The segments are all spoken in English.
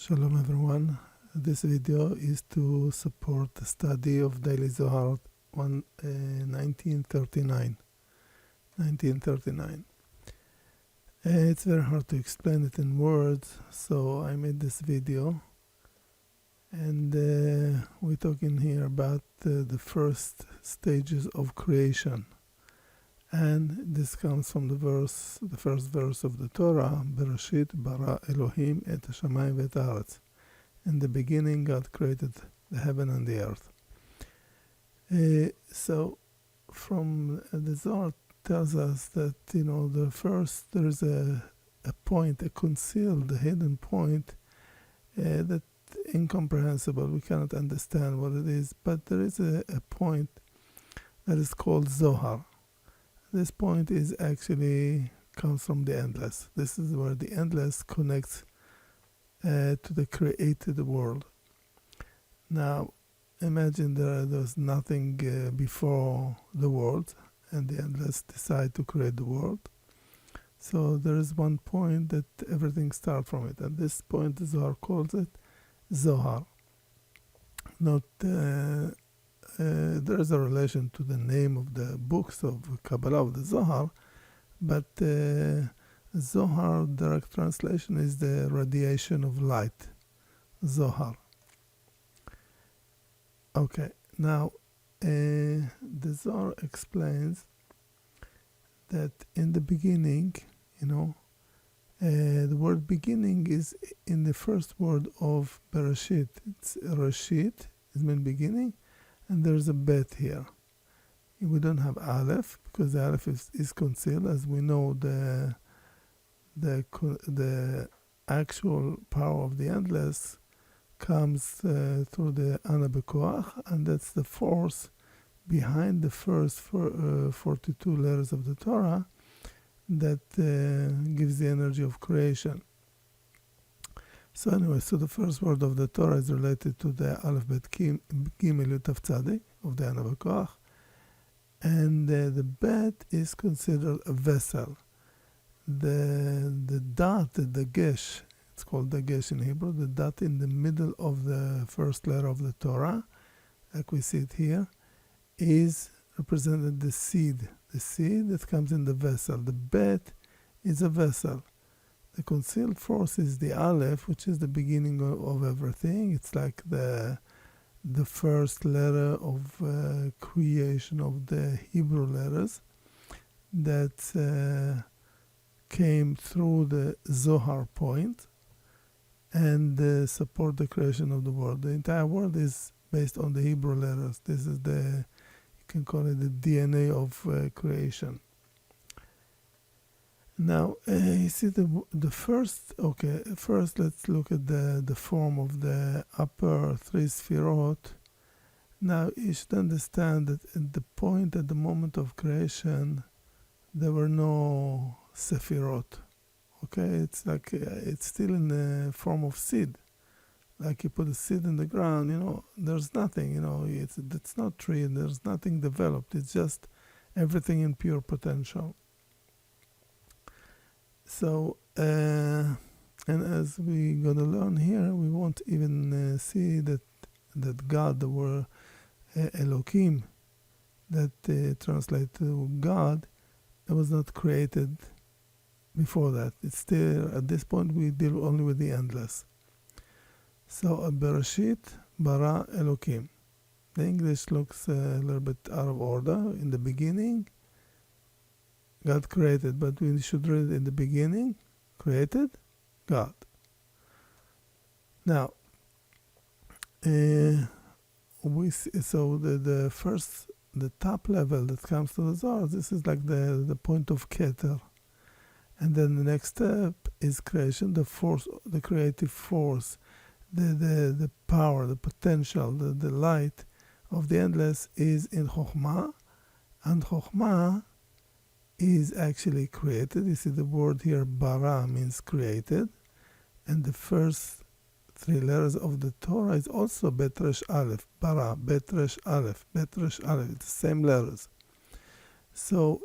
Shalom everyone. This video is to support the study of Daily Zohar 1939. 1939. It's very hard to explain it in words, so I made this video. And we're talking here about the first stages of creation. And this comes from the first verse of the Torah, Bereshit bara Elohim et hashamayim ve'et haaretz. In the beginning, God created the heaven and the earth. So, from the Zohar tells us that there is a point, a concealed, hidden point that incomprehensible. We cannot understand what it is, but there is a point that is called Zohar. This point is actually comes from the endless. This is where the endless connects to the created world. Now, imagine there's nothing before the world, and the endless decide to create the world. So there is one point that everything starts from it, and this point the Zohar calls it Zohar. Not there is a relation to the name of the books of Kabbalah of the Zohar, but Zohar, direct translation, is the radiation of light, Zohar. Okay, now the Zohar explains that in the beginning, the word beginning is in the first word of Bereshit. It's Reshit, it means beginning, and there's a bet here. We don't have Aleph because the Aleph is concealed. As we know, the actual power of the endless comes through the Ana B'Koach, and that's the force behind the first 42 letters of the Torah that gives the energy of creation. So anyway, the first word of the Torah is related to the Aleph Bet Gimel Yud Tav Tzadik of the Ana B'Koach, and the bet is considered a vessel. The dot, the gesh, it's called the gesh in Hebrew, the dot in the middle of the first letter of the Torah, like we see it here, is represented the seed that comes in the vessel. The bet is a vessel. The concealed force is the Aleph, which is the beginning of everything. It's like the first letter of creation of the Hebrew letters that came through the Zohar point and support the creation of the world. The entire world is based on the Hebrew letters. This is you can call it the DNA of creation. Now, you see the first let's look at the form of the upper three sefirot. Now, you should understand that at the moment of creation, there were no sefirot. Okay, it's like it's still in the form of seed. Like you put a seed in the ground, there's nothing, it's not tree, and there's nothing developed. It's just everything in pure potential. So, and as we're going to learn here, we won't even see that God, the word Elohim, that translates to God, it was not created before that. It's still, at this point, we deal only with the endless. So, Bereshit bara Elohim. The English looks a little bit out of order. In the beginning, God created, but we should read it in the beginning, created God. Now, we see, so the top level that comes to the Zohar, this is like the point of Keter. And then the next step is creation, the force, the creative force, the power, the potential, the light of the endless is in Chokhmah, and Chokhmah is actually created. You see the word here, bara, means created, and the first three letters of the Torah is also Bet Resh Aleph, bara, Bet Resh Aleph, Bet Resh Aleph, it's the same letters. So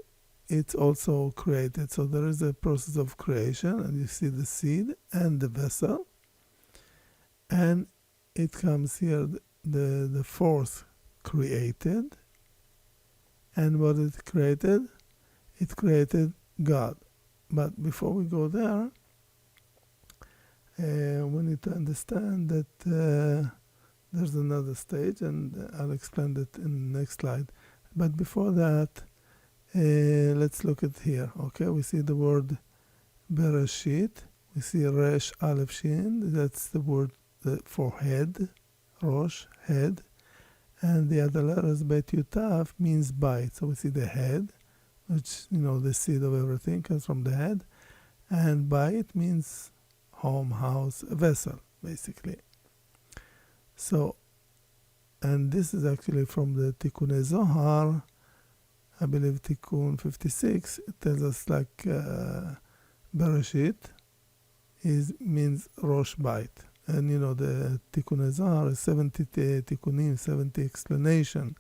it's also created. So there is a process of creation, and you see the seed and the vessel. And it comes here, the force created. And what it created? It created God. But before we go there, we need to understand that there's another stage, and I'll explain that in the next slide. But before that, let's look at here. Okay, we see the word Bereshit. We see Resh Aleph Shin. That's the word for head, Rosh, head. And the other letters, Bet Yutaf, means bite. So we see the head, which, the seed of everything comes from the head. And bite means home, house, a vessel, basically. So, and this is actually from the Tikkun Zohar, I believe Tikkun 56. It tells us like Bereshit means Rosh Bait. And the Tikkun Zohar is 70 Tikkunim, 70 explanation,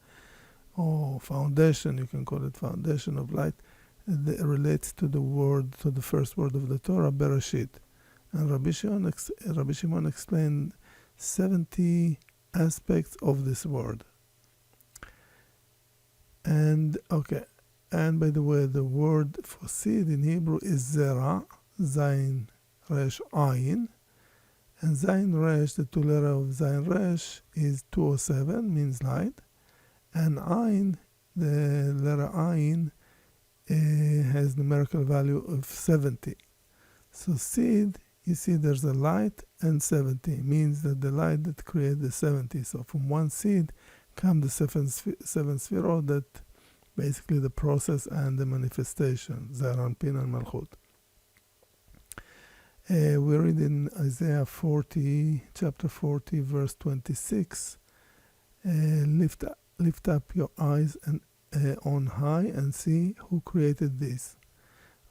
or foundation, you can call it foundation of light. It relates to the first word of the Torah, Bereshit. And Rabbi Shimon explained 70 aspects of this word. And by the way, the word for seed in Hebrew is Zera, Zayin, Resh, Ayin. And Zayin Resh, the two letter of Zayin Resh, is 207, means light. And Ayin, the letter Ayin, has numerical value of 70. So seed, you see there's a light and 70, means that the light that creates the 70. So from one seed come the seven sfirot, that basically the process and the manifestation, Zeir Anpin and Malchut. We read in Isaiah 40, chapter 40, verse 26, lift up your eyes and on high and see who created this.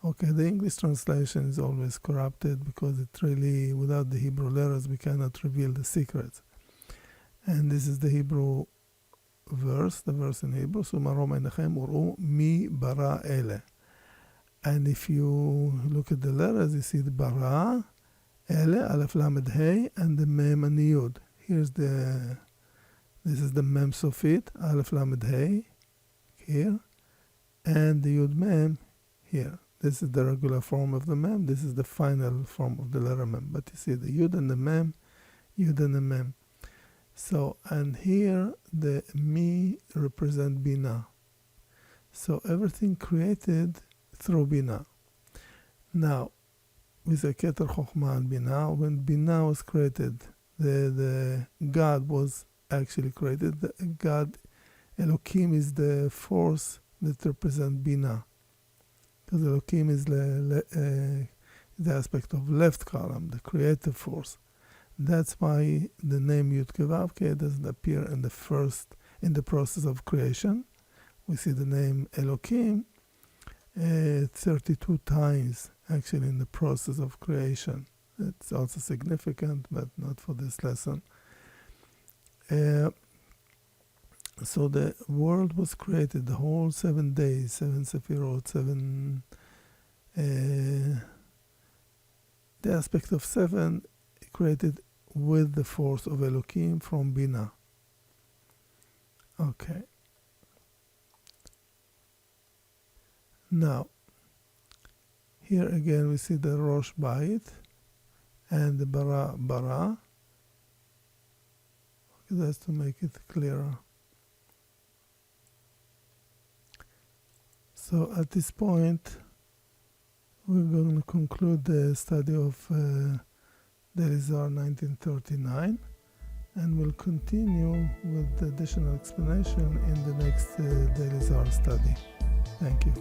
Okay, the English translation is always corrupted because it really, without the Hebrew letters, we cannot reveal the secrets. And this is the Hebrew verse, the verse in Hebrew, Sumarom Enechem Uru Mi Bara Ele. And if you look at the letters, you see the Bara, Ele, Aleph Lamed Hey, and the Mem and the Yud. This is the Mem Sofit, Aleph Lamed Hey, here, and the Yud Mem here. This is the regular form of the Mem. This is the final form of the letter Mem. But you see the Yud and the Mem, Yud and the Mem. So, and here the Mi represent Bina. So everything created through Bina. Now, we say Keter Chochmah and Bina. When Bina was created, the God was actually created. The God, Elohim, is the force that represents Bina. Because Elohim is the aspect of left column, the creative force. That's why the name Yud Kei Vav Kei doesn't appear in the process of creation. We see the name Elohim 32 times actually in the process of creation. It's also significant, but not for this lesson. So the world was created, the whole 7 days, 7 Sefirot, 7... the aspect of 7 created with the force of Elohim from Bina. Okay. Now, here again we see the Rosh Bait and the Bara. Okay, that's to make it clearer. So at this point, we're going to conclude the study of Daily Zohar 1939, and we'll continue with the additional explanation in the next Daily Zohar study. Thank you.